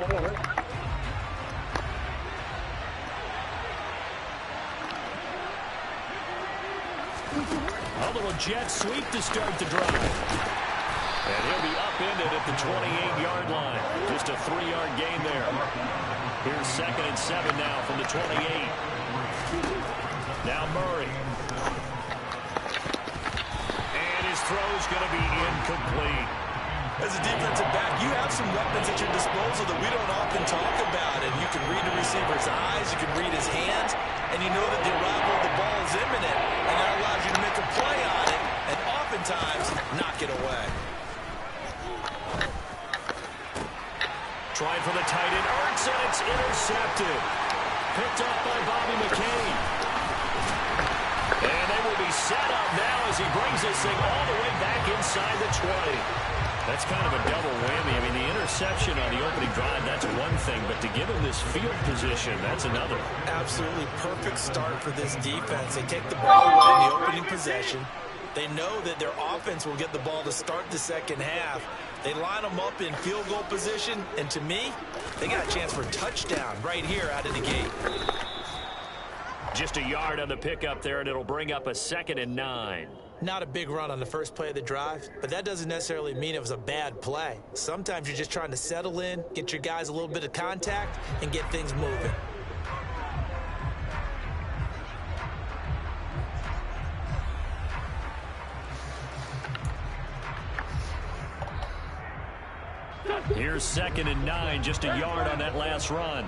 A little jet sweep to start the drive. And he'll be upended at the 28-yard line. Just a 3-yard gain there. Here's 2nd and 7 now from the 28. Now Murray. And his throw's going to be incomplete. As a defensive back, you have some weapons at your disposal that we don't often talk about. And you can read the receiver's eyes, you can read his hands, and you know that the arrival of the ball is imminent. And that allows you to make a play on it and oftentimes knock it away. Trying for the tight end, Ertz, and it's intercepted. Picked up by Bobby McCain. And they will be set up now as he brings this thing all the way back inside the 20. That's kind of a double whammy. I mean, the interception on the opening drive, that's one thing, but to give him this field position, that's another. Absolutely perfect start for this defense. They take the ball away in the opening possession. They know that their offense will get the ball to start the second half. They line them up in field goal position, and to me, they got a chance for a touchdown right here out of the gate. Just a yard on the pickup there, and it'll bring up a 2nd and 9. Not a big run on the first play of the drive, but that doesn't necessarily mean it was a bad play. Sometimes you're just trying to settle in, get your guys a little bit of contact, and get things moving. Here's 2nd and 9, just a yard on that last run.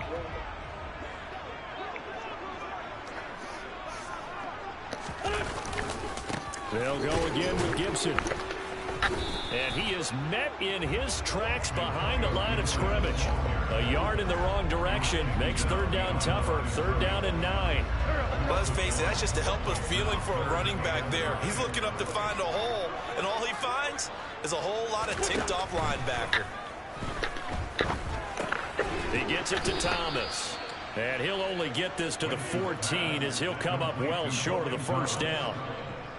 They'll go again with Gibson. And he is met in his tracks behind the line of scrimmage. A yard in the wrong direction makes 3rd down tougher. 3rd down and 9. Well, let's face it, that's just a helpless feeling for a running back there. He's looking up to find a hole, and all he finds is a whole lot of ticked-off linebacker. He gets it to Thomas. And he'll only get this to the 14 as he'll come up well short of the 1st down.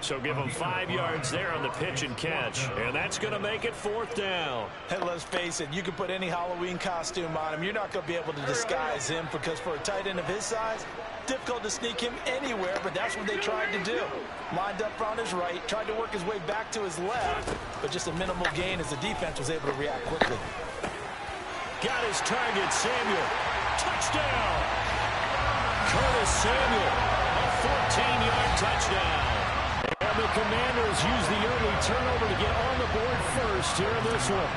So give him 5 yards there on the pitch and catch. And that's going to make it 4th down. And let's face it, you can put any Halloween costume on him. You're not going to be able to disguise him because for a tight end of his size, difficult to sneak him anywhere, but that's what they tried to do. Lined up on his right, tried to work his way back to his left, but just a minimal gain as the defense was able to react quickly. Got his target, Samuel. Touchdown! Curtis Samuel, a 14-yard touchdown. And the Commanders use the early turnover to get on the board first here in this one.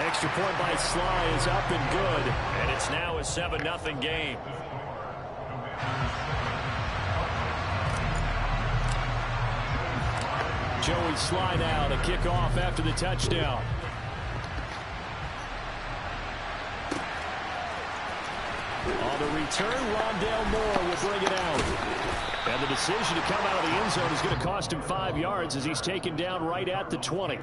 Extra point by Sly is up and good, and it's now a 7-0 game. Joey Sly now to kick off after the touchdown. On the return, Rondale Moore will bring it out. And the decision to come out of the end zone is going to cost him 5 yards as he's taken down right at the 20.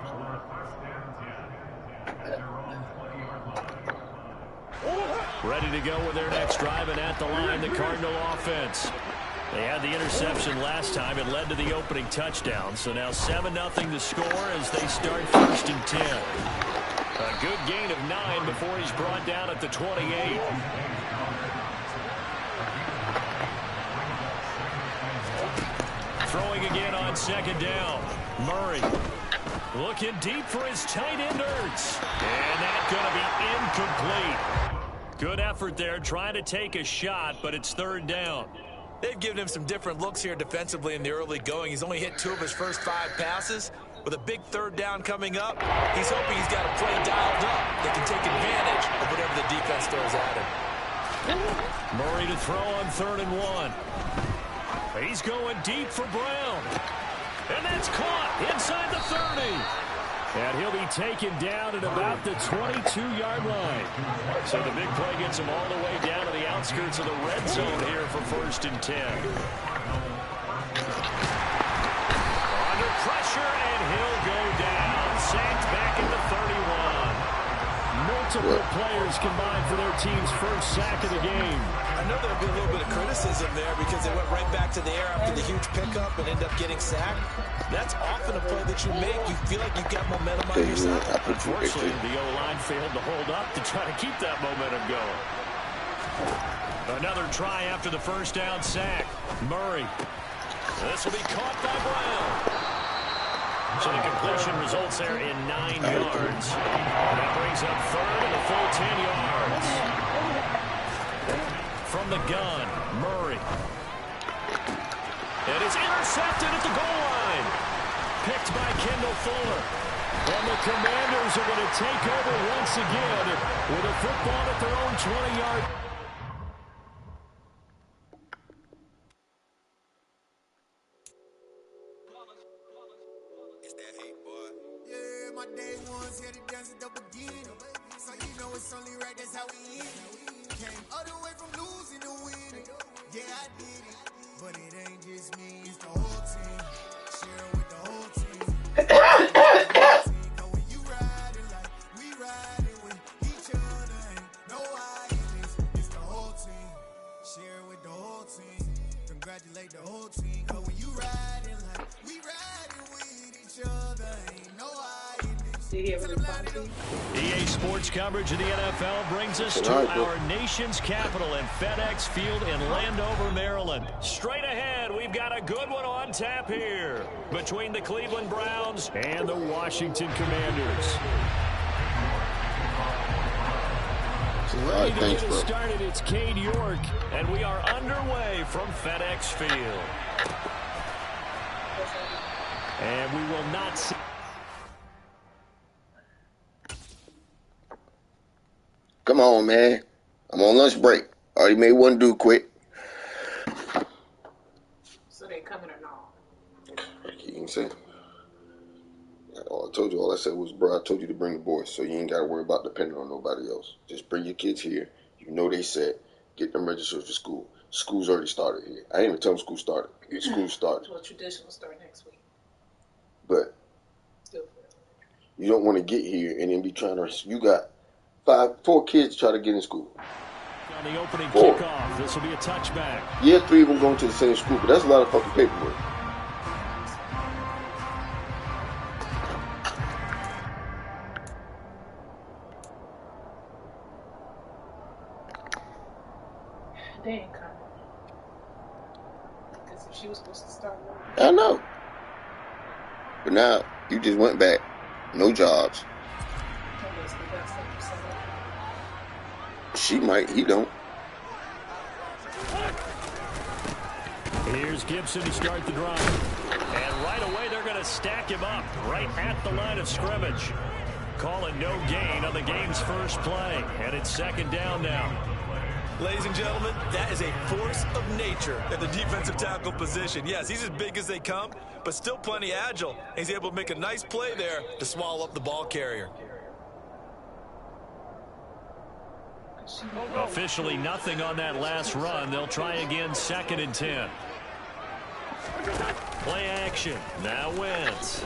Ready to go with their next drive, and at the line, the Cardinal offense. They had the interception last time. It led to the opening touchdown. So now 7-0 to score as they start 1st and 10. A good gain of 9 before he's brought down at the 28. Throwing again on 2nd down. Murray looking deep for his tight end, Ertz. And that's going to be incomplete. Good effort there, trying to take a shot, but it's 3rd down. They've given him some different looks here defensively in the early going. He's only hit 2 of his first 5 passes. With a big 3rd down coming up, he's hoping he's got a play dialed up that can take advantage of whatever the defense throws at him. Murray to throw on 3rd and 1. He's going deep for Brown. And that's caught inside the 30. And he'll be taken down at about the 22-yard line. So the big play gets him all the way down to the outskirts of the red zone here for 1st and 10. Under pressure, and he'll go down. Sacked back at the 31. Multiple players combined for their team's first sack of the game. I know there'll be a little bit of criticism there because they went right back to the air after the huge pickup and end up getting sacked. That's often a play that you make. You feel like you've got momentum on your side. Unfortunately, the O-line failed to hold up to try to keep that momentum going. Another try after the first down sack. Murray. This will be caught by Brown. So the completion results there in 9 yards. That brings up third and a full 10 yards. From the gun, Murray. And it's intercepted at the goal line. Picked by Kendall Fuller. And the Commanders are going to take over once again with a football at their own 20-yard. It's that hate, boy. Yeah, my day ones here to dance at the beginning. So you know it's only right, that's how we end. Came all the way from losing to winning. Yeah, I did it. But it ain't just me, it's the whole team. Share it with the whole team. When you riding like we riding with each other, ain't no hiding. It's the whole team. Share it with the whole team. Congratulate the whole team. Cause when you riding like we riding with each other, ain't no hiding. EA Sports coverage of the NFL brings us to our nation's capital in FedEx Field in Landover, Maryland. Straight ahead, we've got a good one on tap here between the Cleveland Browns and the Washington Commanders. Ready to get it started, it's Cade York, and we are underway from FedEx Field. And we will not see... Come on, man. I'm on lunch break. Already made one dude quit. So they coming or not? You can say. I told you all I said was, bro, I told you to bring the boys, so you ain't got to worry about depending on nobody else. Just bring your kids here. You know they set. Get them registered for school. School's already started here. I didn't even tell them school started. School started. Well, tradition will start next week. But you don't want to get here and then be trying to, you got 4 kids to try to get in school. On the opening kickoff, this will be a touchback. Yeah, 3 of them going to the same school, but that's a lot of fucking paperwork. They ain't coming. Because if she was supposed to start working. I know. But now, you just went back. No jobs. She might, he don't. Here's Gibson to start the drive. And right away, they're going to stack him up right at the line of scrimmage. Calling no gain on the game's first play. And it's second down now. Ladies and gentlemen, that is a force of nature at the defensive tackle position. Yes, he's as big as they come, but still plenty agile. He's able to make a nice play there to swallow up the ball carrier. Officially nothing on that last run. They'll try again, 2nd and 10. Play action. Now Wentz.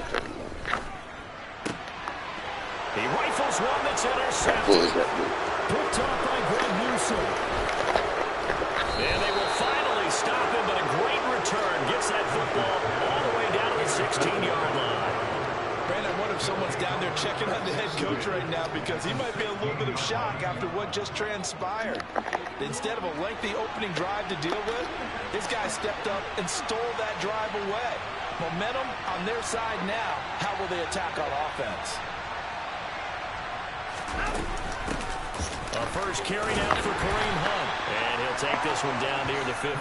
He rifles one that's intercepted. Picked off by Greg Newsom. And they will finally stop him, but a great return. Gets that football all the way down to the 16-yard line. Brandon, I wonder if someone's down there checking on the head coach right now because he might be in a little bit of shock after what just transpired. Instead of a lengthy opening drive to deal with, this guy stepped up and stole that drive away. Momentum on their side now. How will they attack on offense? A first carry out for Kareem Hunt. And he'll take this one down near the 15.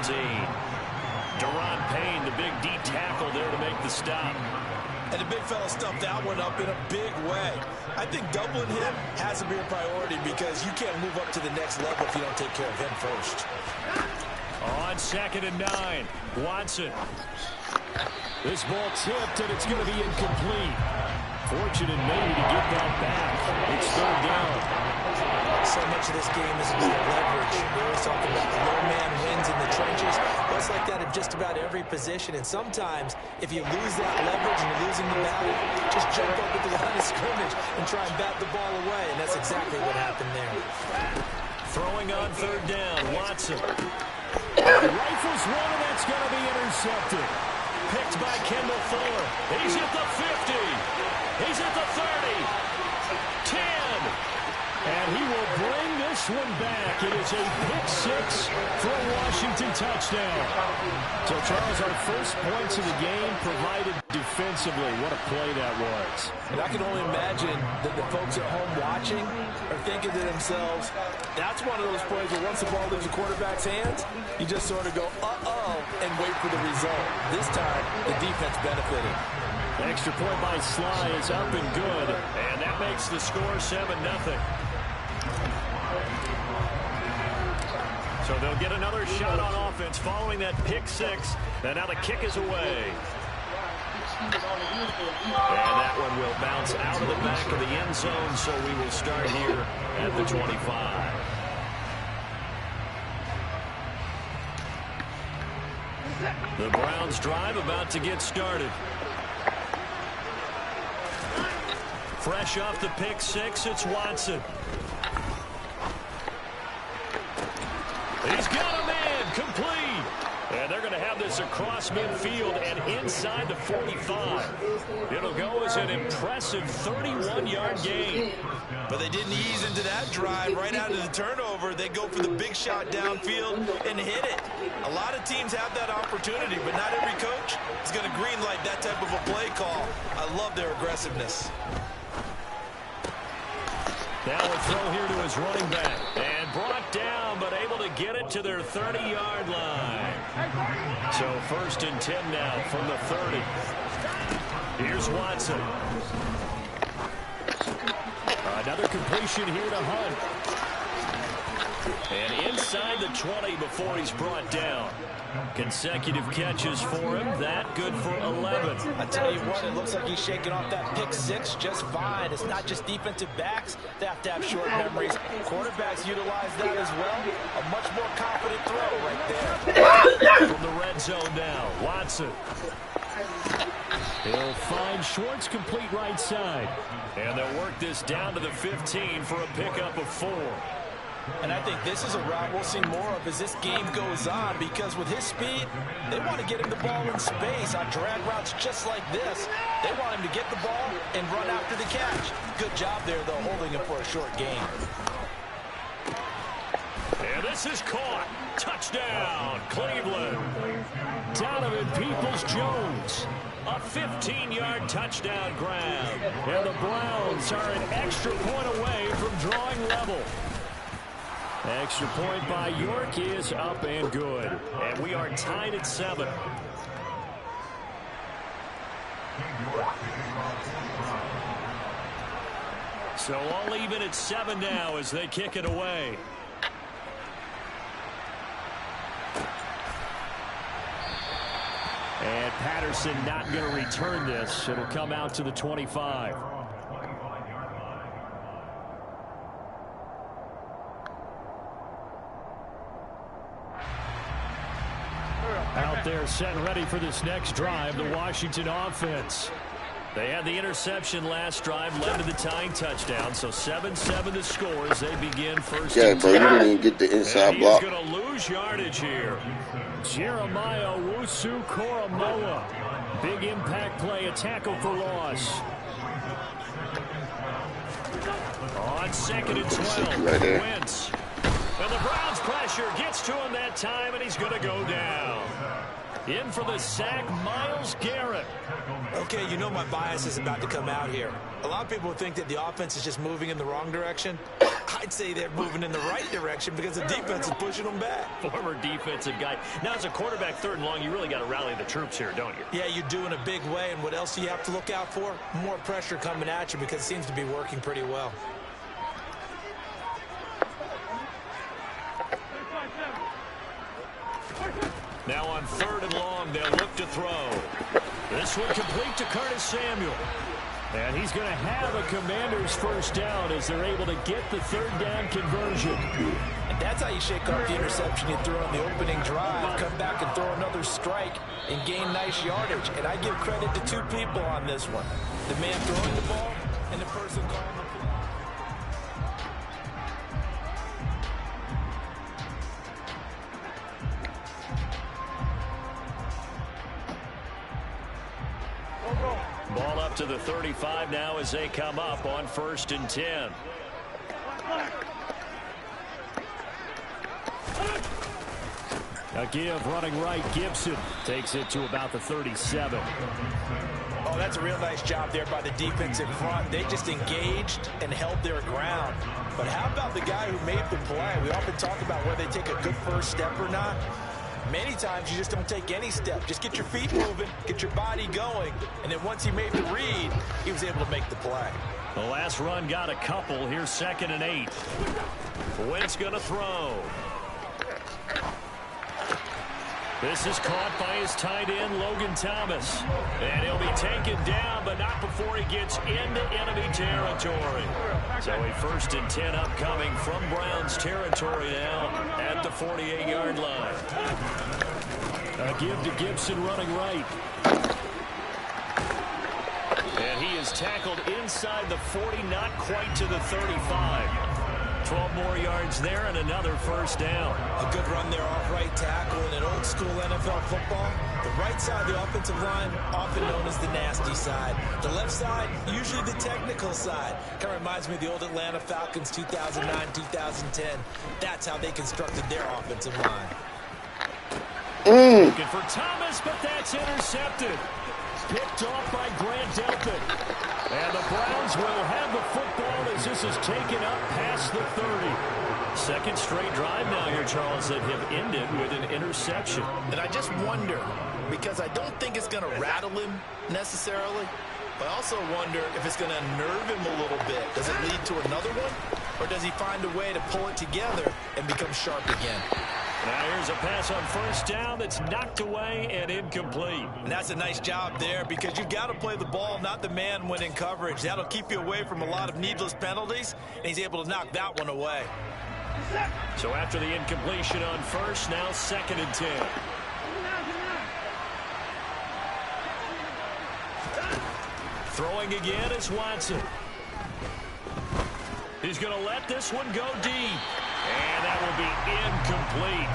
Deron Payne, the big D tackle there to make the stop. And the big fella stuffed that one up in a big way. I think doubling him has to be a priority because you can't move up to the next level if you don't take care of him first. On 2nd and 9, Watson. This ball tipped, and it's going to be incomplete. Fortunate maybe to get that back. It's 3rd down. so much of this game is just leverage. We always talk about the low man wins in the trenches. Well, it's like that in just about every position. And sometimes, if you lose that leverage and you're losing the battle, just jump up at the line of scrimmage and try and bat the ball away. And that's exactly what happened there. Throwing on third down, Watson. Rifles one, and that's going to be intercepted. Picked by Kendall Fuller. He's at the 50. He's at the 30. 10. And he will bring this one back. It is a pick-6 for a Washington touchdown. So, Charles, our first points of the game provided defensively. What a play that was. And I can only imagine that the folks at home watching are thinking to themselves, that's one of those plays where once the ball leaves the quarterback's hands, you just sort of go, uh-oh, and wait for the result. This time, the defense benefited. The extra point by Sly is up and good. And that makes the score 7-0. So they'll get another shot on offense following that pick-6. And now the kick is away. And that one will bounce out of the back of the end zone, so we will start here at the 25. The Browns drive about to get started. Fresh off the pick-6, it's Watson. He's got a man, complete. And they're going to have this across midfield and inside the 45. It'll go as an impressive 31-yard gain. But they didn't ease into that drive right out of the turnover. They go for the big shot downfield and hit it. A lot of teams have that opportunity, but not every coach is going to greenlight that type of a play call. I love their aggressiveness. Now a throw here to his running back. And brought down, but able to get it to their 30-yard line. So 1st and 10 now from the 30. Here's Watson. Another completion here to Hunt. And inside the 20 before he's brought down. Consecutive catches for him. That good for 11. I tell you what, it looks like he's shaking off that pick-6 just fine. It's not just defensive backs that have to have short memories. Quarterbacks utilize that as well. A much more confident throw right there. From the red zone now, Watson. He'll find Schwartz complete right side. And they'll work this down to the 15 for a pickup of 4. And I think this is a route we'll see more of as this game goes on, because with his speed, they want to get him the ball in space on drag routes just like this. They want him to get the ball and run after the catch. Good job there, though, holding him for a short gain. And this is caught. Touchdown, Cleveland. Donovan Peoples-Jones. A 15-yard touchdown grab. And the Browns are an extra point away from drawing level. Extra point by York is up and good. And we are tied at 7. So all even at 7 now as they kick it away. And Patterson not going to return this. It'll come out to the 25. Out there set and ready for this next drive, the Washington offense. They had the interception last drive, led to the tying touchdown. So 7-7 the score as they begin first. Yeah, bro, you didn't even get the inside block. He's going to lose yardage here. Jeremiah Owusu-Koramoah. Big impact play, a tackle for loss. On 2nd and 12, right there. Wentz. And the Browns pressure gets to him that time, and he's going to go down. In for the sack, Myles Garrett. Okay, you know my bias is about to come out here. A lot of people think that the offense is just moving in the wrong direction. I'd say they're moving in the right direction because the defense is pushing them back. Former defensive guy. Now, as a quarterback 3rd and long, you really got to rally the troops here, don't you? Yeah, you do in a big way. And what else do you have to look out for? More pressure coming at you because it seems to be working pretty well. Now on 3rd and long, they'll look to throw. This one complete to Curtis Samuel. And he's going to have a Commander's first down as they're able to get the third down conversion. And that's how you shake off the interception you threw on the opening drive, come back and throw another strike and gain nice yardage. And I give credit to two people on this one. The man throwing the ball and the person calling the play. Ball up to the 35 now as they come up on 1st and 10. A give running right. Gibson takes it to about the 37. Oh, that's a real nice job there by the defense in front. They just engaged and held their ground. But how about the guy who made the play? We often talk about whether they take a good first step or not. Many times you just don't take any step. Just get your feet moving, get your body going, and then once he made the read, he was able to make the play. The last run got a couple. Here's 2nd and 8. Wentz going to throw. This is caught by his tight end, Logan Thomas. And he'll be taken down, but not before he gets into enemy territory. So a 1st and 10 upcoming from Browns territory now at the 48-yard line. A give to Gibson running right. And he is tackled inside the 40, not quite to the 35. 12 more yards there and another first down. A good run there off right tackle in an old school NFL football. The right side of the offensive line, often known as the nasty side. The left side, usually the technical side. Kind of reminds me of the old Atlanta Falcons 2009, 2010. That's how they constructed their offensive line. Looking for Thomas, but that's intercepted. Picked off by Grant Delpit. And the Browns will have the football as this is taken up past the 30. Second straight drive now here, Charles, that have ended with an interception. And I just wonder, because I don't think it's going to rattle him necessarily, but I also wonder if it's going to unnerve him a little bit. Does it lead to another one? Or does he find a way to pull it together and become sharp again? Now here's a pass on first down that's knocked away and incomplete. And that's a nice job there because you've got to play the ball, not the man when in coverage. That'll keep you away from a lot of needless penalties, and he's able to knock that one away. So after the incompletion on first, now 2nd and 10. Throwing again is Watson. He's going to let this one go deep. And that will be incomplete.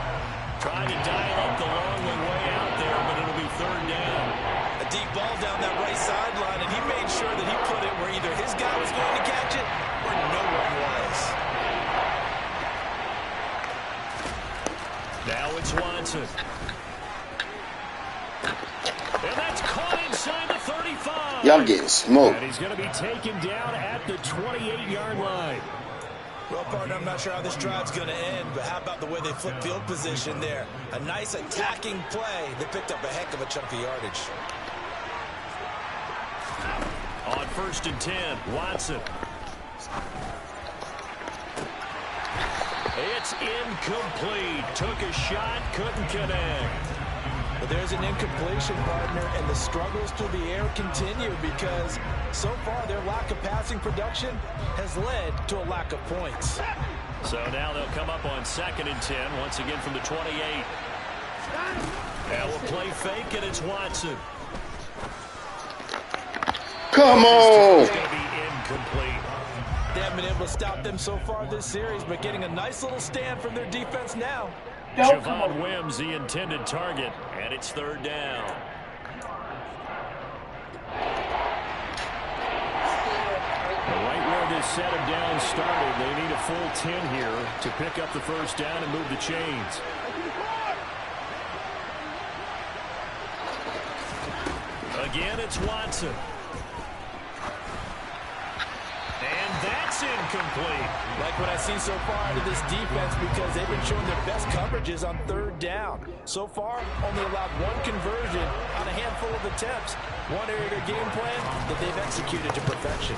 Trying to dial up the long way out there, but it'll be 3rd down. A deep ball down that right sideline, and he made sure that he put it where either his guy was going to catch it or no one was. Now it's Watson. And that's caught inside the 35. Y'all getting smoked. And he's going to be taken down at the 28-yard line. Well, partner, I'm not sure how this drive's going to end, but how about the way they flip field position there? A nice attacking play that picked up a heck of a chunk of yardage. On 1st and 10, Watson. It's incomplete. Took a shot, couldn't connect. But there's an incompletion, partner, and the struggles through the air continue because so far their lack of passing production has led to a lack of points. So now they'll come up on 2nd and 10, once again from the 28. Now we'll play fake, and it's Watson. Come on! It's going to be incomplete. They haven't been able to stop them so far this series, but getting a nice little stand from their defense now. Javon Wims, the intended target, and it's 3rd down. Right where this set of downs started, they need a full 10 here to pick up the first down and move the chains. Again, it's Watson. And that's incomplete. Like what I've seen so far out of this defense because they've been showing their best coverages on 3rd down. So far, only allowed one conversion on a handful of attempts. One area of their game plan that they've executed to perfection.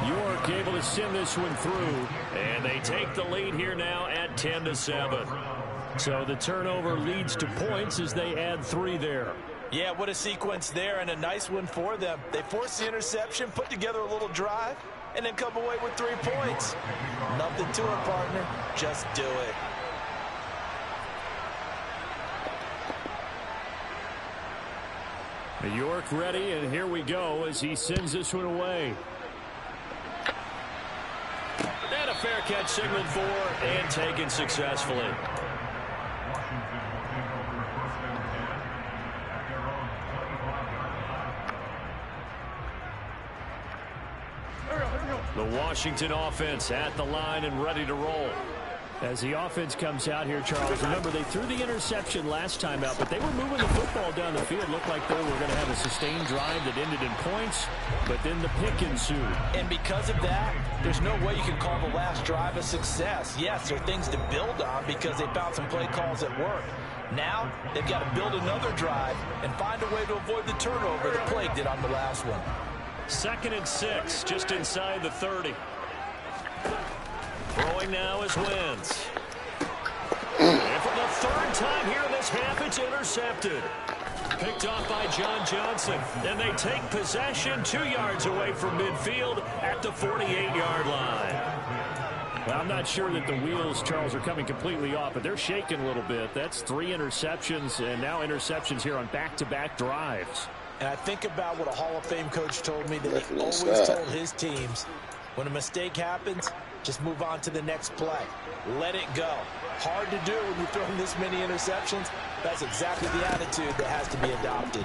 York able to send this one through, and they take the lead here now at 10-7. So the turnover leads to points as they add 3 there. Yeah, what a sequence there, and a nice one for them. They forced the interception, put together a little drive, and then come away with 3 points. Nothing to it, partner. Just do it. York ready, and here we go as he sends this one away. And a fair catch signaled for and taken successfully. The Washington offense at the line and ready to roll. As the offense comes out here, Charles, remember they threw the interception last time out, but they were moving the football down the field. Looked like they were going to have a sustained drive that ended in points, but then the pick ensued. And because of that, there's no way you can call the last drive a success. Yes, there are things to build on because they found some play calls that work. Now, they've got to build another drive and find a way to avoid the turnover the Plague did on the last one. 2nd and 6, just inside the 30. Throwing now is Wentz. And for the 3rd time here in this half, it's intercepted. Picked off by John Johnson. And they take possession 2 yards away from midfield at the 48-yard line. Well, I'm not sure that the wheels, Charles, are coming completely off, but they're shaking a little bit. That's 3 interceptions, and now interceptions here on back-to-back drives. And I think about what a Hall of Fame coach told me that he always told his teams, when a mistake happens, just move on to the next play. Let it go. Hard to do when you're throwing this many interceptions. That's exactly the attitude that has to be adopted.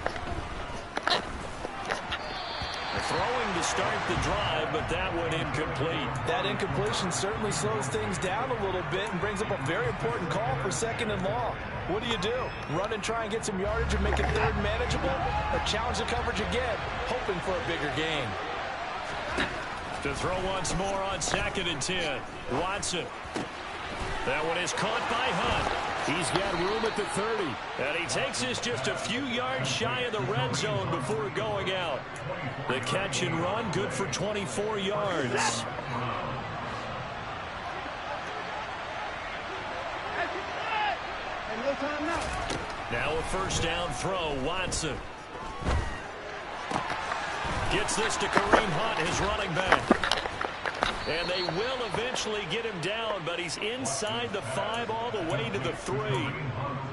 Throwing to start the drive, but that one incomplete. That incompletion certainly slows things down a little bit and brings up a very important call for 2nd and long. What do? Run and try and get some yardage and make it 3rd manageable? Or challenge the coverage again, hoping for a bigger gain? To throw once more on 2nd and 10. Watson. That one is caught by Hunt. He's got room at the 30. And he takes this just a few yards shy of the red zone before going out. The catch and run, good for 24 yards. Now a 1st down throw, Watson. Gets this to Kareem Hunt, his running back. And they will eventually get him down, but he's inside the 5 all the way to the 3.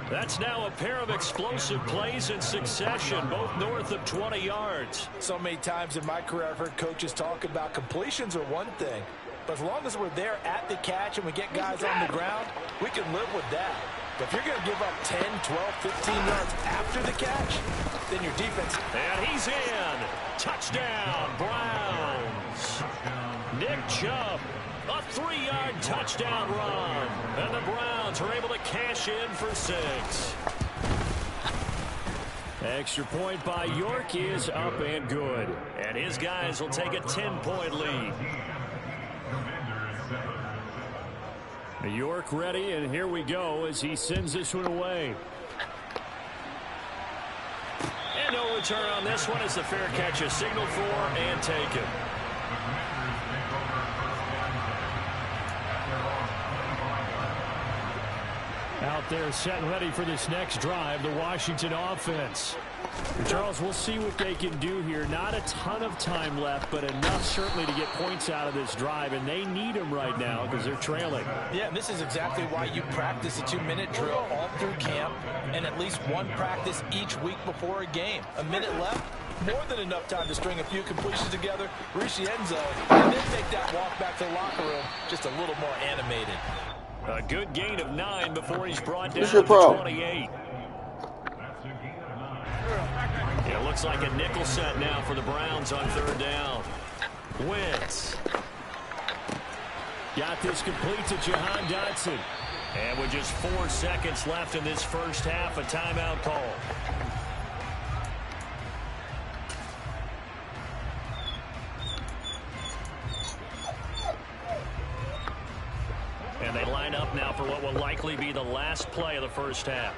That's now a pair of explosive plays in succession, both north of 20 yards. So many times in my career I've heard coaches talk about completions are one thing, but as long as we're there at the catch and we get guys on the ground, we can live with that. But if you're going to give up 10, 12, 15 yards after the catch, then your defense... And he's in. Touchdown, Browns. Nick Chubb, a 3-yard touchdown run. And the Browns are able to cash in for 6. Extra point by York is up and good. And his guys will take a 10-point lead. York ready, and here we go as he sends this one away. And no return on this one as the fair catch is signaled for and taken. Out there set and ready for this next drive, the Washington offense. Charles, we'll see what they can do here. Not a ton of time left, but enough certainly to get points out of this drive, and they need them right now because they're trailing. Yeah, and this is exactly why you practice a 2-minute drill all through camp and at least one practice each week before a game. A minute left, more than enough time to string a few completions together, reach the end zone, and then take that walk back to the locker room just a little more animated. A good gain of 9 before he's brought down your to problem? 28. It looks like a nickel set now for the Browns on 3rd down. Wentz. Got this complete to Jahan Dotson. And with just 4 seconds left in this first half, a timeout call. And they line up now for what will likely be the last play of the first half.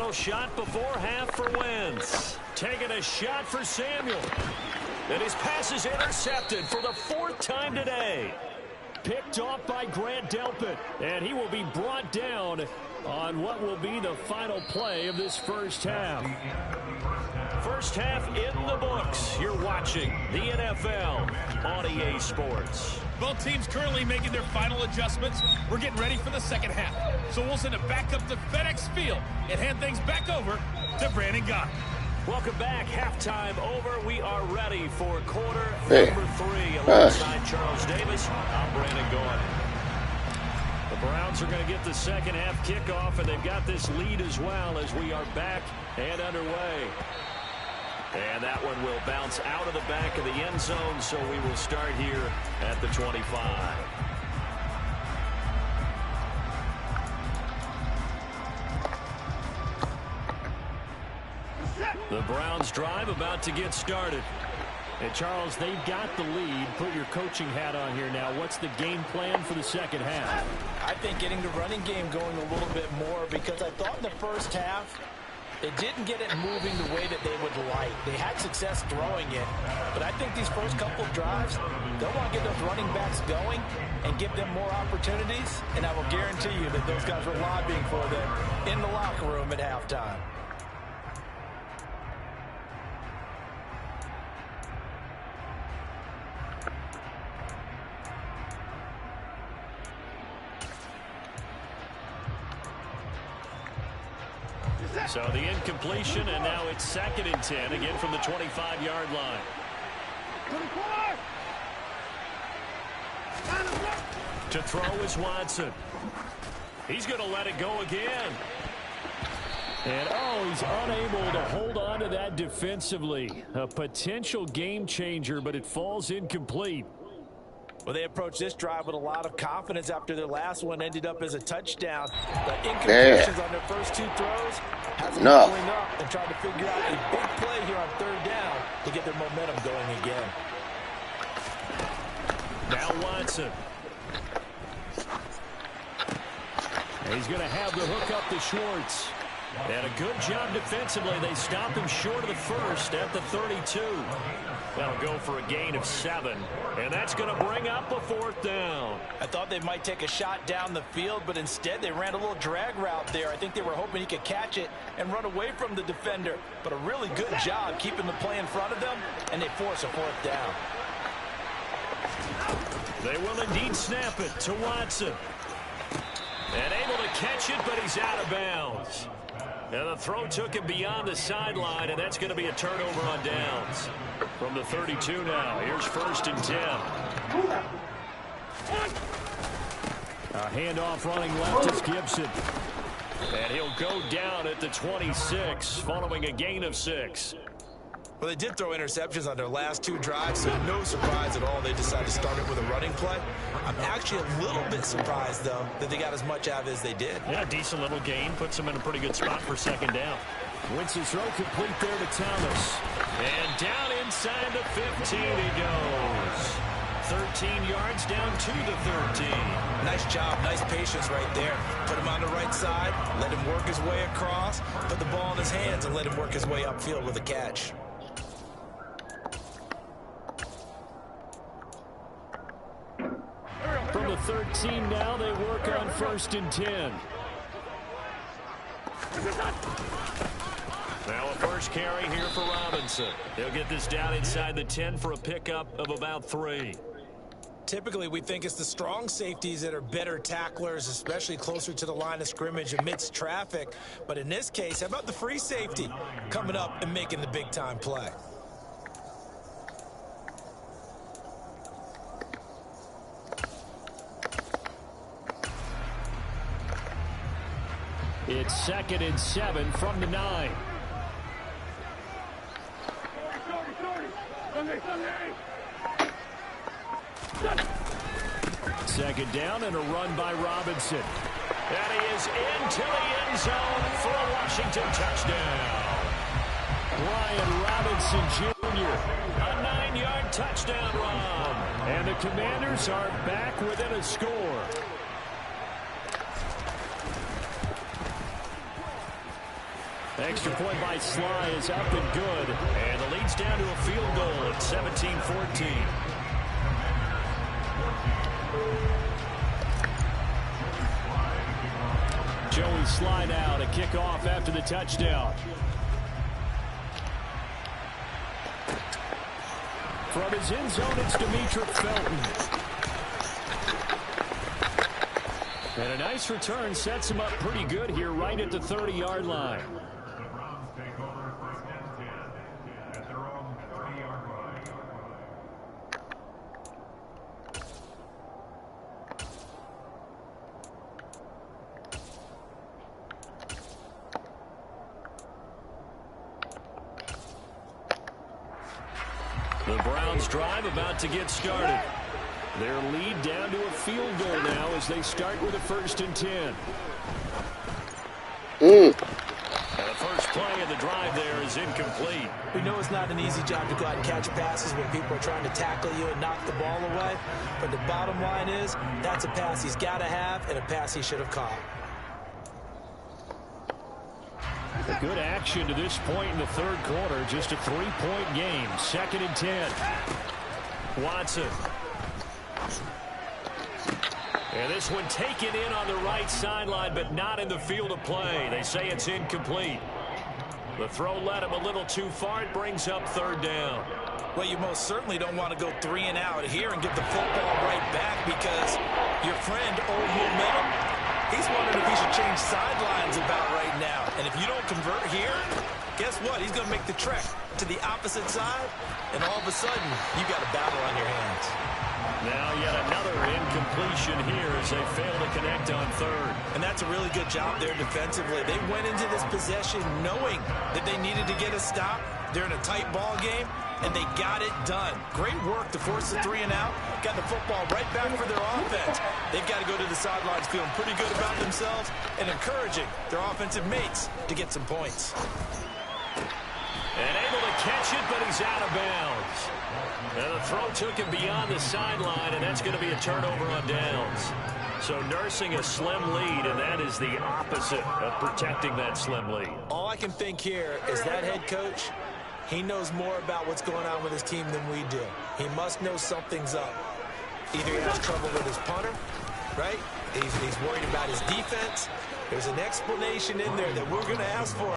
final shot before half for Wentz. Taking a shot for Samuel. And his pass is intercepted for the 4th time today. Picked off by Grant Delpit. And he will be brought down on what will be the final play of this first half. First half in the books. You're watching the NFL on EA Sports. Both teams currently making their final adjustments. We're getting ready for the second half. So we'll send it back up to FedEx Field and hand things back over to Brandon Gott. Welcome back. Halftime over. We are ready for quarter Hey. number 3. Alongside Charles Davis, I'm Brandon Gaudin. The Browns are going to get the second half kickoff, and they've got this lead as well as we are back and underway. And that one will bounce out of the back of the end zone, so we will start here at the 25. The Browns drive about to get started. And Charles, they've got the lead. Put your coaching hat on here now. What's the game plan for the second half? I think getting the running game going a little bit more, because I thought in the first half they didn't get it moving the way that they would like. They had success throwing it, but I think these first couple of drives, they'll want to get those running backs going and give them more opportunities, and I will guarantee you that those guys were lobbying for them in the locker room at halftime. So the incompletion, and now it's 2nd and 10, again from the 25-yard line. To throw is Watson. He's going to let it go again. And, he's unable to hold on to that defensively. A potential game changer, but it falls incomplete. Well, they approached this drive with a lot of confidence after their last one ended up as a touchdown. The incompletions on their first 2 throws has them going up and trying to figure out a big play here on 3rd down to get their momentum going again. Now Watson. And he's going to have the hook up to Schwartz. And a good job defensively. They stop him short of the first at the 32. That'll go for a gain of 7. And that's going to bring up a 4th down. I thought they might take a shot down the field, but instead they ran a little drag route there. I think they were hoping he could catch it and run away from the defender. But a really good job keeping the play in front of them, and they force a 4th down. They will indeed snap it to Watson. And able to catch it, but he's out of bounds. And the throw took him beyond the sideline, and that's going to be a turnover on downs. From the 32 now, here's 1st and 10. A handoff running left is Gibson. And he'll go down at the 26, following a gain of 6. Well, they did throw interceptions on their last 2 drives, so no surprise at all they decided to start it with a running play. I'm actually a little bit surprised, though, that they got as much out of it as they did. Yeah, decent little gain. Puts them in a pretty good spot for 2nd down. Wentz's throw complete there to Thomas. And down inside the 15 he goes. 13 yards down to the 13. Nice job, nice patience right there. Put him on the right side, let him work his way across, put the ball in his hands, and let him work his way upfield with a catch. From the 13 now, they work on 1st and 10. Now a first carry here for Robinson. He'll get this down inside the 10 for a pickup of about 3. Typically, we think it's the strong safeties that are better tacklers, especially closer to the line of scrimmage amidst traffic. But in this case, how about the free safety coming up and making the big-time play? It's 2nd and 7 from the 9. Second down and a run by Robinson. And he is into the end zone for a Washington touchdown. Ryan Robinson Jr. A 9-yard touchdown run. And the Commanders are back within a score. Extra point by Sly is up and good. And the lead's down to a field goal at 17-14. Joey Sly now to kick off after the touchdown. From his end zone, it's Demetric Felton. And a nice return sets him up pretty good here right at the 30-yard line. The Browns drive about to get started. Their lead down to a field goal now as they start with a 1st and 10. And the first play of the drive there is incomplete. We know it's not an easy job to go out and catch passes when people are trying to tackle you and knock the ball away. But the bottom line is that's a pass he's got to have and a pass he should have caught. A good action to this point in the 3rd quarter. Just a 3-point game. 2nd and 10. Watson. And this one taken in on the right sideline, but not in the field of play. They say it's incomplete. The throw led him a little too far. It brings up 3rd down. Well, you most certainly don't want to go 3 and out here and get the football right back because your friend, Old Momentum, he's wondering if he should change sidelines about right now. And if you don't convert here, guess what? He's going to make the trek to the opposite side, and all of a sudden, you got a battle on your hands. Now yet another incompletion here as they fail to connect on 3rd. And that's a really good job there defensively. They went into this possession knowing that they needed to get a stop. They're in a tight ball game, and they got it done. Great work to force the 3 and out. Got the football right back for their offense. They've got to go to the sidelines feeling pretty good about themselves and encouraging their offensive mates to get some points. And able to catch it, but he's out of bounds. And the throw took him beyond the sideline, and that's going to be a turnover on downs. So nursing a slim lead, and that is the opposite of protecting that slim lead. All I can think here is that head coach, he knows more about what's going on with his team than we do. He must know something's up. Either he has trouble with his punter, right? He's worried about his defense. There's an explanation in there that we're going to ask for.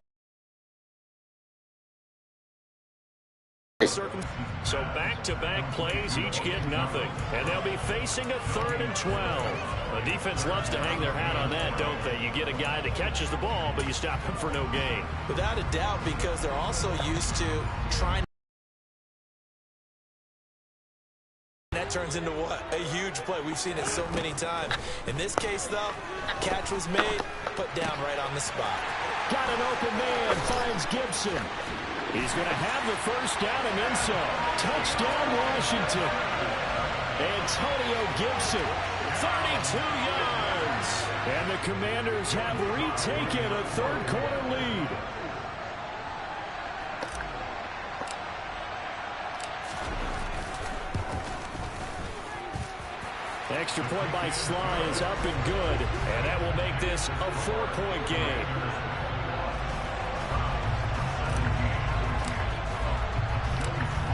So back-to-back plays, each get nothing. And they'll be facing a 3rd and 12. The defense loves to hang their hat on that, don't they? You get a guy that catches the ball, but you stop him for no gain. Without a doubt, because they're also used to trying. That turns into what? A huge play. We've seen it so many times. In this case, though, catch was made, put down right on the spot. Got an open man, finds Gibson. He's going to have the 1st down and then some. Touchdown, Washington. Antonio Gibson, 32 yards. And the Commanders have retaken a 3rd quarter lead. Extra point by Sly is up and good. And that will make this a 4-point game.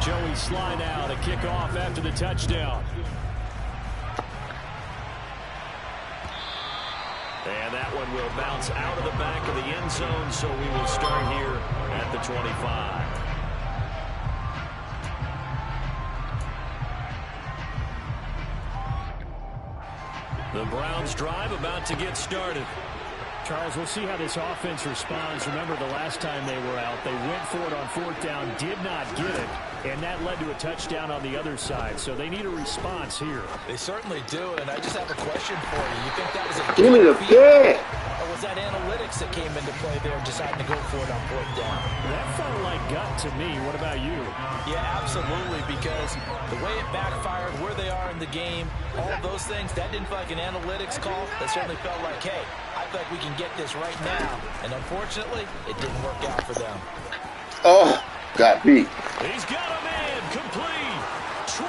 Joey Sly now to kick off after the touchdown. And that one will bounce out of the back of the end zone, so we will start here at the 25. The Browns drive about to get started. Charles, we'll see how this offense responds. Remember the last time they were out, they went for it on 4th down, did not get it, and that led to a touchdown on the other side. So they need a response here. They certainly do, and I just have a question for you. You think that was a Give me the ball. or was that analytics that came into play there and decided to go for it on 4th down? That felt like gut to me. What about you? Yeah, absolutely, because the way it backfired, where they are in the game, all those things, that didn't feel like an analytics call. That certainly felt like, hey, I feel like we can get this right now. And unfortunately, it didn't work out for them. Oh, got beat. He's got a man complete. 20.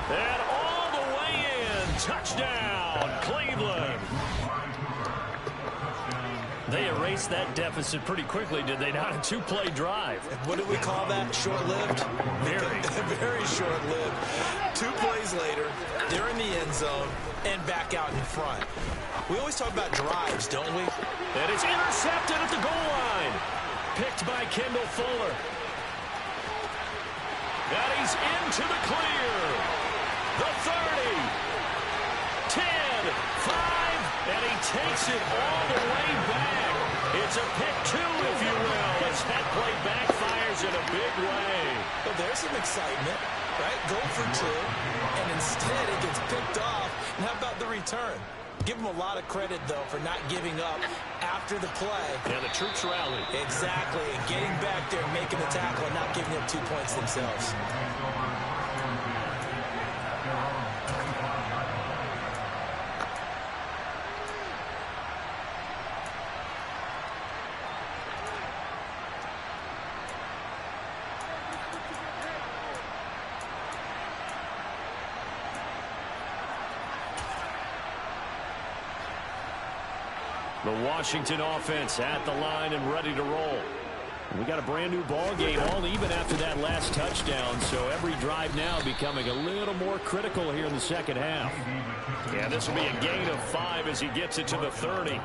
And all the way in. Touchdown. Cleveland. Cleveland. They erased that deficit pretty quickly, did they not? A two-play drive. What do we call that? Short-lived? Very. Very short-lived. 2 plays later, they're in the end zone and back out in front. We always talk about drives, don't we? And it's intercepted at the goal line. Picked by Kendall Fuller. And he's into the clear. The 30. 10. 5. And he takes it all the way back. It's a pick 2, if you will, as that play backfires in a big way. Well, there's some excitement, right? Go for 2, and instead it gets picked off. And how about the return? Give him a lot of credit, though, for not giving up after the play. And the troops rally. Exactly, and getting back there, making the tackle, and not giving up 2 points themselves. The Washington offense at the line and ready to roll. We got a brand new ball game, all even after that last touchdown, so every drive now becoming a little more critical here in the second half. Yeah, this will be a gain of 5 as he gets it to the 30.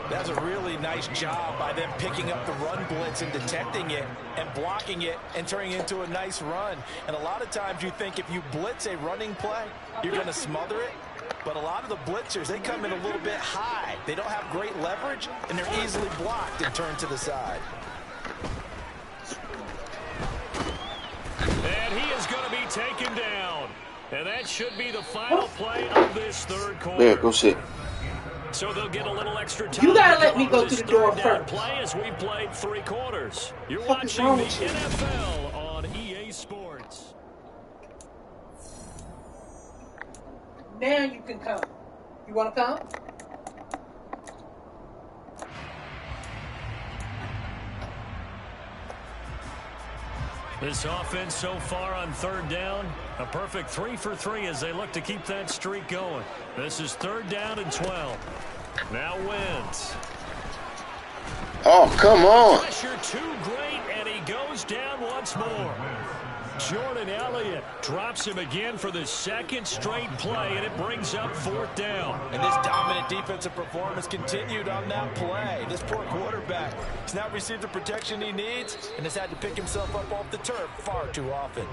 That's a really nice job by them picking up the run blitz and detecting it and blocking it and turning it into a nice run. And a lot of times you think if you blitz a running play, you're going to smother it. But a lot of the blitzers, they come in a little bit high. They don't have great leverage, and they're easily blocked and turned to the side. And he is going to be taken down. And that should be the final play of this third quarter. There, go sit. So they'll get a little extra time. You gotta let me go to the door first. Play as we played 3 quarters. You're watching the NFL on EA Sports. Now you can come. You want to come? This offense so far on third down, a perfect 3 for 3 as they look to keep that streak going. This is 3rd down and 12. Now Wentz. Oh, come on. Pressure too great, and he goes down once more. Jordan Elliott drops him again for the 2nd straight play, and it brings up 4th down. And this dominant defensive performance continued on that play. This poor quarterback has not received the protection he needs and has had to pick himself up off the turf far too often.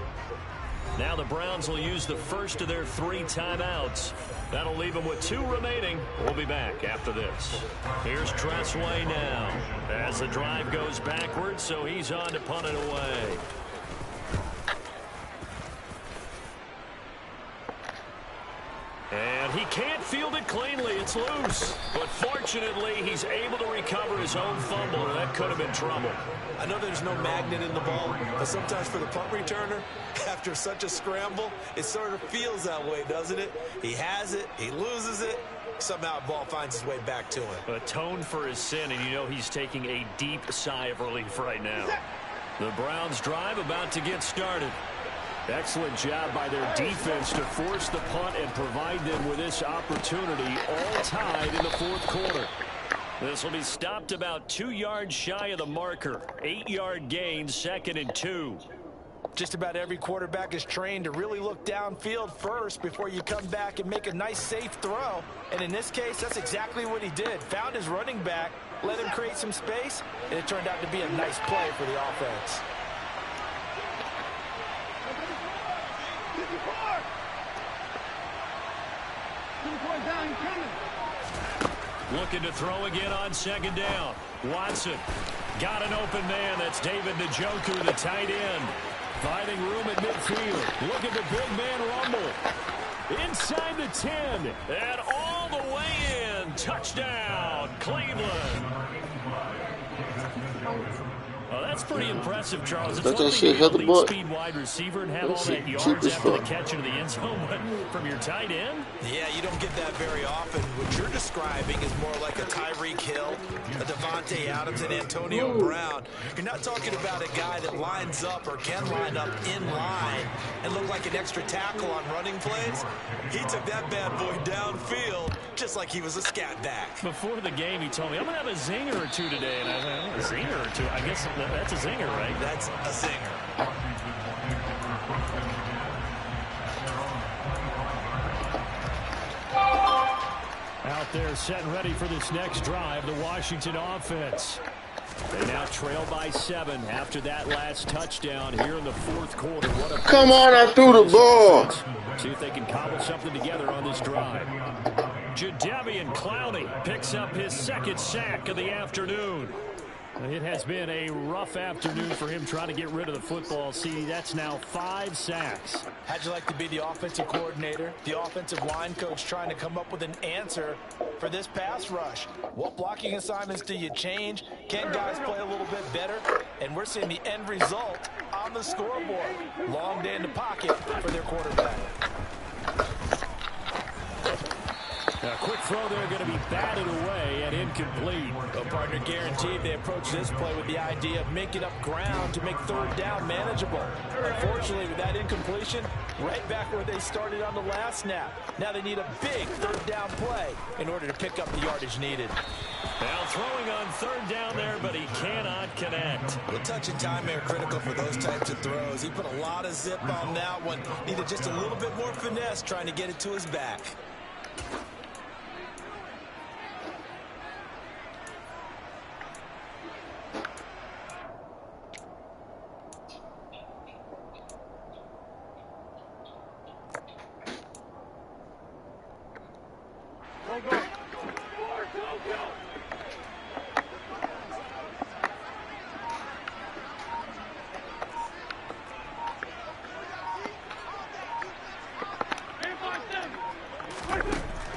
Now the Browns will use the first of their 3 timeouts. That'll leave them with 2 remaining. We'll be back after this. Here's Tressway now as the drive goes backwards, so he's on to punt it away. And he can't field it cleanly. It's loose. But fortunately, he's able to recover his own fumble, or that could have been trouble. I know there's no magnet in the ball, but sometimes for the punt returner, after such a scramble, it sort of feels that way, doesn't it? He has it, he loses it, somehow the ball finds its way back to him. Atoned for his sin, and you know he's taking a deep sigh of relief right now. The Browns drive about to get started. Excellent job by their defense to force the punt and provide them with this opportunity, all tied in the 4th quarter. This will be stopped about 2 yards shy of the marker. 8-yard gain, 2nd and 2. Just about every quarterback is trained to really look downfield first before you come back and make a nice, safe throw. And in this case, that's exactly what he did. Found his running back, let him create some space, and it turned out to be a nice play for the offense. Looking to throw again on 2nd down. Watson got an open man. That's David Njoku, the tight end. Finding room at midfield. Look at the big man rumble. Inside the 10. And all the way in. Touchdown, Cleveland. Well, that's pretty impressive, Charles. It's one thing to be a lead speed wide receiver and have all that yards after the catch into the end zone, but from your tight end? Yeah, you don't get that very often. What you're describing is more like a Tyreek Hill, a Devontae Devontae Adams and Antonio Brown. You're not talking about a guy that lines up or can line up in line and look like an extra tackle on running plays. He took that bad boy downfield just like he was a scat back. Before the game, he told me, I'm going to have a zinger or two today. And I went, a zinger or two? I guess that's a zinger, right? That's a zinger. Out there set and ready for this next drive, the Washington offense. They now trail by 7 after that last touchdown here in the fourth quarter. Come on, I threw the ball. See if they can cobble something together on this drive. Jadeveon Clowney picks up his second sack of the afternoon. It has been a rough afternoon for him trying to get rid of the football. See, that's now 5 sacks. How'd you like to be the offensive coordinator, the offensive line coach trying to come up with an answer for this pass rush? What blocking assignments do you change? Can guys play a little bit better? And we're seeing the end result on the scoreboard. Long day in the pocket for their quarterback. A quick throw there going to be batted away and incomplete. Well, partner, guaranteed they approach this play with the idea of making up ground to make third down manageable. Unfortunately, with that incompletion, right back where they started on the last snap. Now they need a big third down play in order to pick up the yardage needed. Now throwing on third down there, but he cannot connect. Well, touch and time are critical for those types of throws. He put a lot of zip on that one. Needed just a little bit more finesse trying to get it to his back.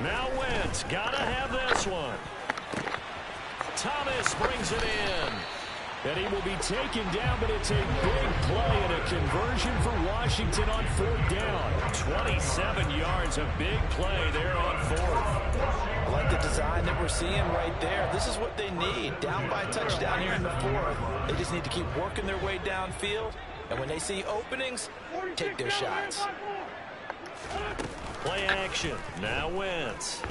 Now Wentz, gotta have this one. Thomas brings it in. And he will be taken down, but it's a big play and a conversion for Washington on fourth down. 27 yards, a big play there on fourth. I like the design that we're seeing right there. This is what they need. Down by a touchdown here in the fourth. They just need to keep working their way downfield. And when they see openings, take their shots. Play action. Now Wentz.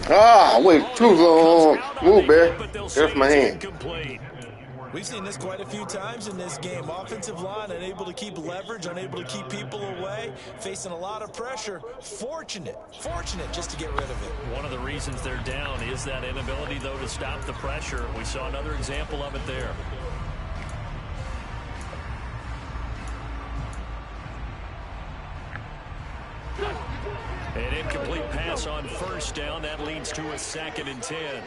Ah, wait, too long. Move, Bear. There's my hand. We've seen this quite a few times in this game. Offensive line unable to keep leverage, unable to keep people away, facing a lot of pressure. Fortunate just to get rid of it. One of the reasons they're down is that inability, though, to stop the pressure. We saw another example of it there. An incomplete pass on first down. That leads to a 2nd and 10.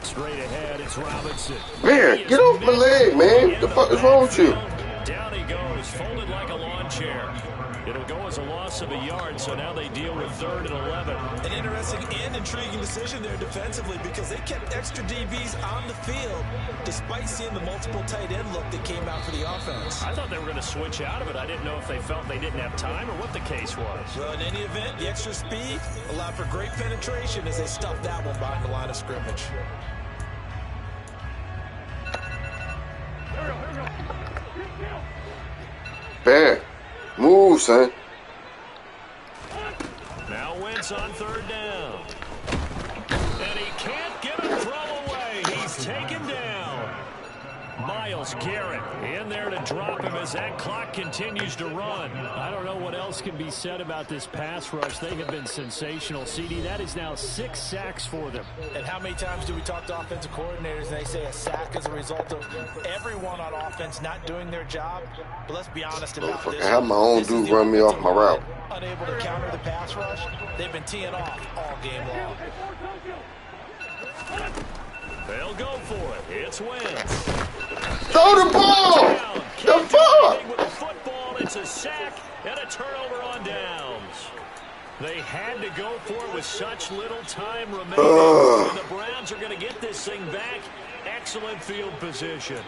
Straight ahead, it's Robinson. Man, get off my leg, man. What the fuck is wrong with you? Down he goes, folded like a lawn chair. It'll go as a loss of a yard, so now they deal with 3rd and 11. An interesting and intriguing decision there defensively because they kept extra DBs on the field despite seeing the multiple tight end look that came out for the offense. I thought they were going to switch out of it. I didn't know if they felt they didn't have time or what the case was. Well, in any event, the extra speed allowed for great penetration as they stuffed that one behind the line of scrimmage. Bear, move, son. Now Wentz on 3rd down. And he can't get a throw away. He's taken down. Myles Garrett in there to drop him as that clock continues to run. I don't know what else can be said about this pass rush. They have been sensational. CD, that is now 6 sacks for them. And how many times do we talk to offensive coordinators and they say a sack is a result of everyone on offense not doing their job? But let's be honest about this. I have my own dude run me off my route. Unable to counter the pass rush. They've been teeing off all game long. They'll go for it. It's Wentz. Throw the ball! The fuck? With the football, it's a sack and a turnover on downs. They had to go for it with such little time remaining. And the Browns are going to get this thing back. Excellent field position.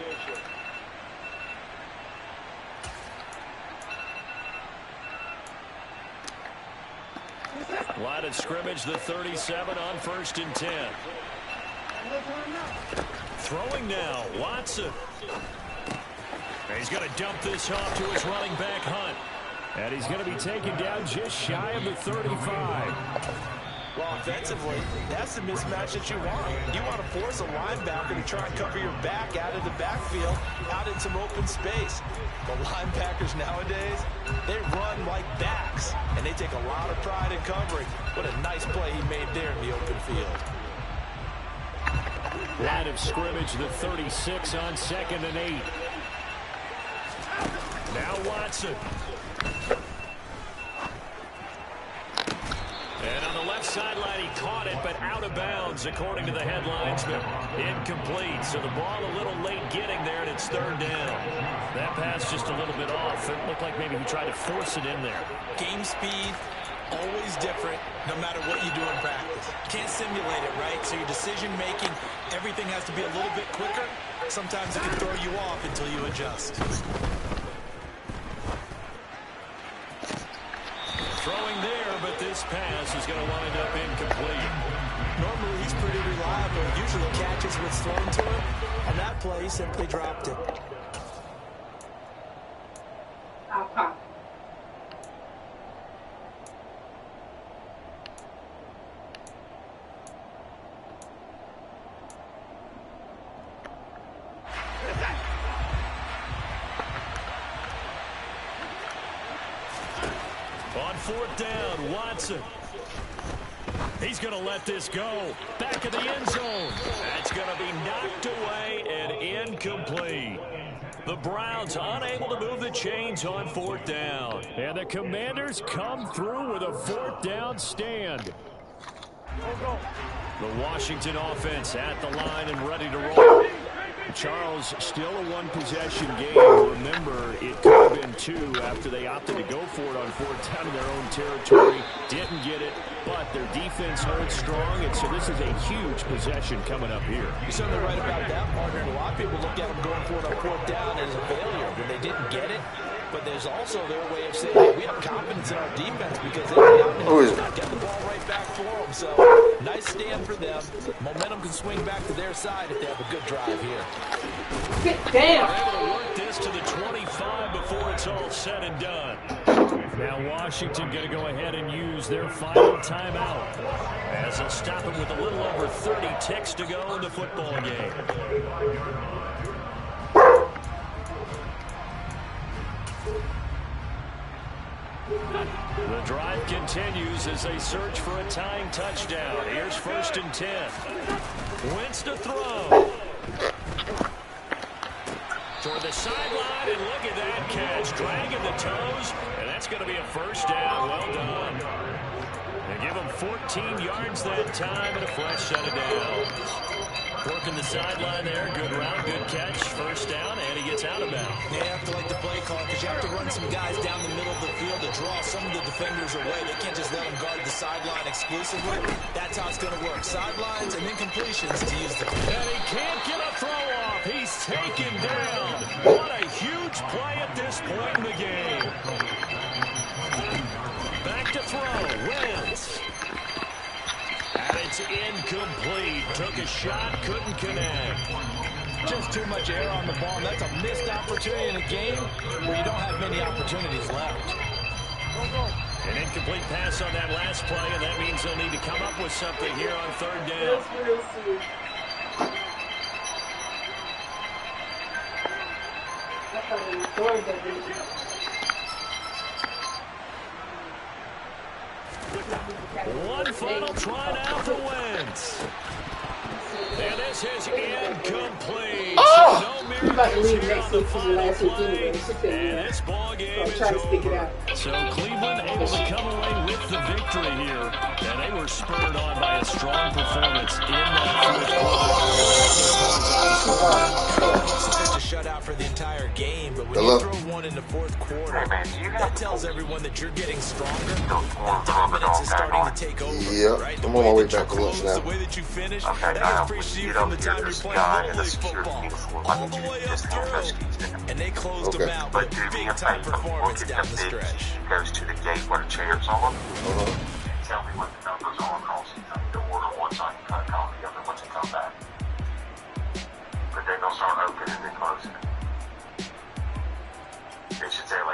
Line of scrimmage, the 37 on 1st and 10. Throwing now, Watson. He's going to dump this off to his running back, Hunt. And he's going to be taken down just shy of the 35. Well, offensively, that's the mismatch that you want. You want to force a linebacker to try and cover your back out of the backfield, out in some open space. The linebackers nowadays, they run like backs, and they take a lot of pride in covering. What a nice play he made there in the open field. Line of scrimmage, the 36 on 2nd and 8. Now Watson. And on the left sideline, he caught it, but out of bounds, according to the headlinesman. Incomplete, so the ball a little late getting there, and it's 3rd down. That pass just a little bit off. It looked like maybe he tried to force it in there. Game speed, always different, no matter what you do in practice. You can't simulate it, right? So your decision-making, everything has to be a little bit quicker. Sometimes it can throw you off until you adjust. Throwing there, but this pass is going to wind up incomplete. Normally, he's pretty reliable. Usually catches what's thrown to him. On that play, he simply dropped it. I'll pop. On 4th down, Watson. He's going to let this go. Back of the end zone. That's going to be knocked away and incomplete. The Browns unable to move the chains on 4th down. And the Commanders come through with a 4th down stand. The Washington offense at the line and ready to roll. Charles, still a one-possession game. Remember, it could have been 2 after they opted to go for it on 4th down in their own territory. Didn't get it, but their defense held strong, and so this is a huge possession coming up here. You're certainly right about that, partner. A lot of people look at them going for it on 4th down as a failure when they didn't get it. But there's also their way of saying, hey, we have confidence in our defense because they got the ball right back for them. So, nice stand for them. Momentum can swing back to their side if they have a good drive here. Get down. They're able to work this to the 25 before it's all said and done. Now Washington going to go ahead and use their final timeout as they'll stop it with a little over 30 ticks to go in the football game. The drive continues as they search for a tying touchdown. Here's 1st and 10. Wentz to throw. Toward the sideline, and look at that catch. Dragging the toes, and that's going to be a 1st down. Well done. They give him 14 yards that time and a fresh set of downs. Working the sideline there. Good route, good catch. 1st down, and he gets out of bounds. You have to like the play call because you have to run some guys down the middle of the field to draw some of the defenders away. They can't just let them guard the sideline exclusively. That's how it's going to work. Sidelines and then completions to use the play. And he can't get a throw off. He's taken down. What a huge play at this point in the game. Back to throw. Wentz. And it's incomplete. Took a shot, couldn't connect. Just too much air on the ball. And that's a missed opportunity in a game where you don't have many opportunities left. An incomplete pass on that last play, and that means they'll need to come up with something here on 3rd down. One final try now for Wentz. And this is incomplete. Oh! So no You're about to leave miracles here next on the week for the final last week play. anyway. So And this ball game is try to stick it over. out. So Cleveland able to come away with the victory here. And they were spurred on by a strong performance in that 4th quarter. Such a shutout for the entire game, but when you throw one in the 4th quarter, that tells everyone that you're getting stronger. That dominance is starting to take over. Yeah, right? I'm on my way back to lunch now. The way that you finish, that is preached to you from the time you're playing Little League football. All the way up through. And they closed them out with a big-time performance down the stretch. Goes to the gate where the chairs are. Tell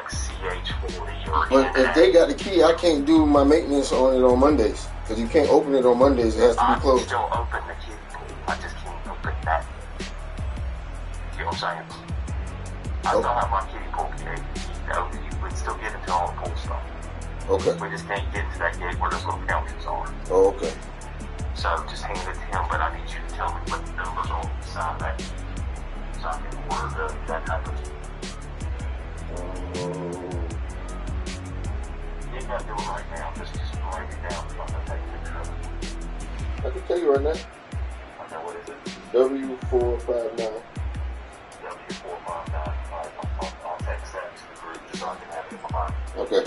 like CH40 or But if they got the key, I can't do my maintenance on it on Mondays. Because you can't open it on Mondays. It has to be closed. I still open the kiddie pool. I just can't open that. You know what I'm saying? I still have my kiddie pool key. You would still get into all the pool stuff. Okay. We just can't get into that gate where those little couches are. Oh, okay. So just hand it to him, but I need you to tell me what the numbers are on the side of that. So I can order that happens. You ain't got to do it right now. Just write it down. I'm going to take a picture of it. I can tell you right now. Okay, what is it? W459. W459. All right, I'll text that to the group just so I can have it in my mind. Okay.